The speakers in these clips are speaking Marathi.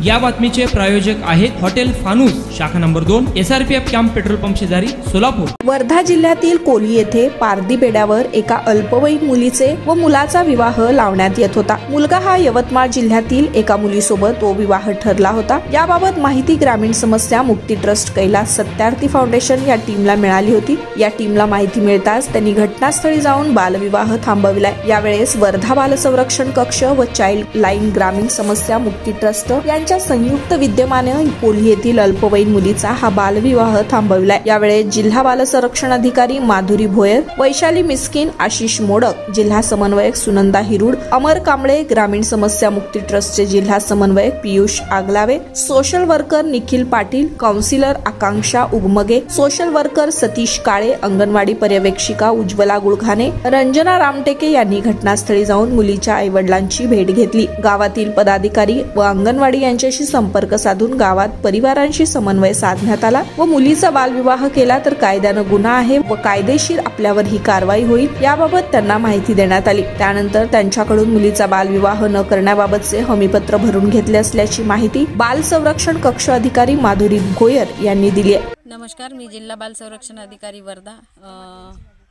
या बातमीचे प्रायोजक आहेत हॉटेल फानूस, शाखा number 2, SRPF camp petrol pump शेजारी, सोलापूर। वर्धा जिल्ह्यातील कोली येथे पारधी बेड्यावर एका अल्पवयीन मुलीचे व मुलाचा विवाह लावण्यात येत होता। मुलगा हा यवतमाळ जिल्ह्यातील एका मुलीसोबत तो विवाह ठरला होता। याबाबत माहिती ग्रामीण समस्या मुक्ती ट्रस्ट कैलास सत्यार्थी फाउंडेशन या टीमला मिळाली होती। या टीमला माहिती मिळताच त्यांनी घटनास्थळी जाऊन बालविवाह थांबविलाय। यावेळेस वर्धा बाल संरक्षण कक्ष व चाइल्ड लाईन ग्रामीण समस्या मुक्ती ट्रस्ट यांच्या संयुक्त विद्यमाने कोली येथील अल्पवयीन मुलीचा हा बालविवाह थांबविलाय। यावेळेस जिल्हा बाल संरक्षण अधिकारी माधुरी भोयर, वैशाली मिस्किन, आशिष मोडक, जिल्हा समन्वयक सुनंदा हिरुड, अमर कांबळे, ग्रामीण समस्या मुक्ती ट्रस्टचे जिल्हा समन्वयक Piyush Aglawe, social worker Nikhil Patil, councillor Akanksha Ugamge, social worker Satish Kale, anganwadi पर्यवेक्षिका उज्ज्वला गुळखाने, रंजना रामटेके यांनी घटनास्थळी जाऊन मुलीच्या आईवडिलांची भेट घेतली। गावातील पदाधिकारी व अंगणवाडी यांच्याशी संपर्क साधून गावात परिवारांशी समन्वय साधण्यात आला व मुलीचा बालविवाह केला तर कायद्याने गुन्हा आहे व कायदेशीर आपल्यावर ही कारवाई होईल याबाबत त्यांना माहिती देण्यात आली। त्यानंतर त्यांच्याकडून मुलीचा बालविवाह न करण्याबाबतचे हमीपत्र भरून घेतले असल्याची माहिती बाल संरक्षण कक्ष अधिकारी माधुरी भोयर यांनी दिली आहे। नमस्कार, मी जिल्हा बाल संरक्षण अधिकारी वर्धा।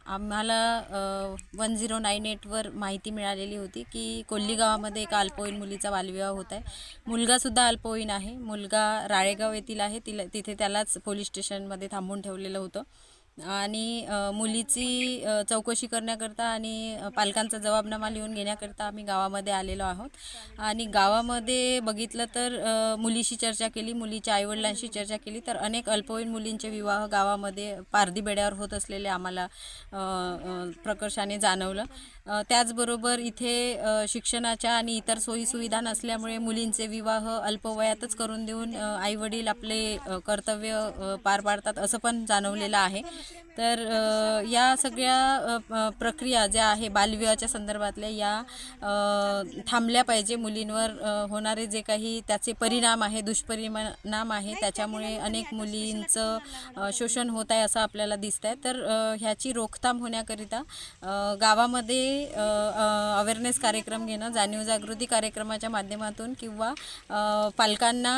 आम्हाला 1098 वर माहिती मिळालेली होती की कोल्ली गावामध्ये एका अल्पवयीन मुलीचा बालविवाह होत आहे। मुलगा सुद्धा अल्पवयीन आहे। मुलगा राळेगाव येथील आहे। तिथे त्यालाच पोलीस स्टेशनमध्ये थांबवून ठेवलेलं होतं आणि मुलीची चौकशी करण्याकरता आणि पालकांचा जबाबनामा लिहून घेण्याकरता आम्ही गावामध्ये आलेलो आहोत। आणि गावामध्ये बघितलं तर मुलीशी चर्चा केली, मुलीच्या आईवडिलांशी चर्चा केली तर अनेक अल्पवयीन मुलींचे विवाह गावामध्ये पारधी बेड्यावर होत असलेले आम्हाला प्रकर्षाने जाणवलं। त्याचबरोबर इथे शिक्षणाच्या आणि इतर सोयीसुविधा नसल्यामुळे मुलींचे विवाह अल्पवयातच करून देऊन आईवडील आपले कर्तव्य पार पाडतात असं पण जाणवलेलं आहे। तर या सगळ्या प्रक्रिया ज्या आहे बालविवाहाच्या संदर्भातल्या या थांबल्या पाहिजे। मुलींवर होणारे जे काही त्याचे परिणाम आहे, दुष्परिणाम आहे, त्याच्यामुळे अनेक मुलींचं शोषण होत आहे असं आपल्याला दिसत आहे। तर ह्याची रोखथाम होण्याकरिता गावामध्ये अवेअरनेस कार्यक्रम घेणं, जाणीव जागृती कार्यक्रमाच्या माध्यमातून किंवा पालकांना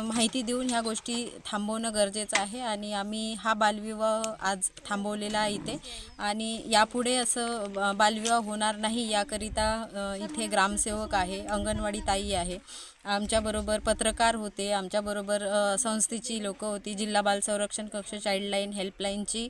माहिती देऊन ह्या गोष्टी थांबवणं गरजेचं आहे। आणि आम्ही हा बालविवाह आज थांबवलेला आहे इथे आणि यापुढे असं बालविवाह होणार नाही याकरिता इथे ग्रामसेवक आहे, अंगणवाडी ताई आहे, आमच्याबरोबर पत्रकार होते, आमच्याबरोबर संस्थेची लोकं होती, जिल्हा बाल संरक्षण कक्ष, चाइल्ड लाईन, हेल्पलाईनची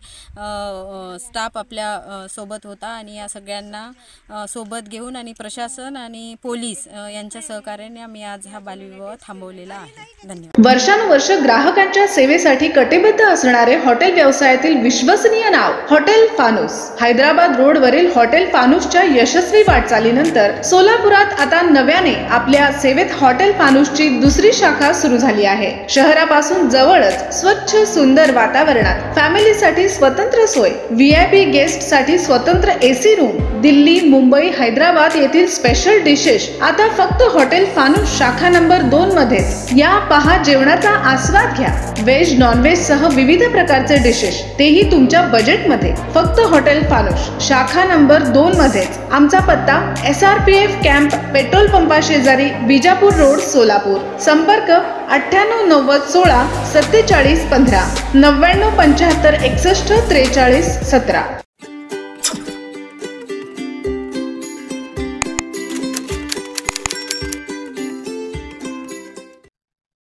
स्टाफ आपल्या सोबत होता आणि या सगळ्यांना सोबत घेऊन आणि प्रशासन आणि पोलीस यांच्या सहकार्याने आम्ही आज हा बालविवाह थांबवलेला आहे। धन्यवाद। वर्षानुवर्ष ग्राहकांच्या सेवेसाठी कटिबद्ध असणारे हॉटेल व्यवसायातील विश्वसनीय नाव हॉटेल फानूस। हैदराबाद रोडवरील हॉटेल फानूसच्या यशस्वी वाटचालीनंतर सोलापुरात आता नव्याने आपल्या सेवेत हॉटेल फानूसची दुसरी शाखा सुरू झाली आहे। शहरापासून जवळच स्वच्छ सुंदर वातावरणात फॅमिलीसाठी स्वतंत्र सोय, VIP गेस्ट साठी स्वतंत्र AC रूम, दिल्ली, मुंबई, हैदराबाद येथील स्पेशल डिशेस आता फक्त हॉटेल फानूस शाखा नंबर 2 मध्येच। या पहा, जेवणाचा आस्वाद घ्या। व्हेज नॉन व्हेज सह विविध प्रकारचे डिशेस, तेही तुमच्या बजेट मध्ये। फक्त हॉटेल फानूस शाखा नंबर 2 मध्येच। आमचा पत्ता SRPF कॅम्प पेट्रोल पंपा शेजारी, विजापूर रोड, सोलापूर। संपर्क 98 90 16 47 15 99 75 61 43 17।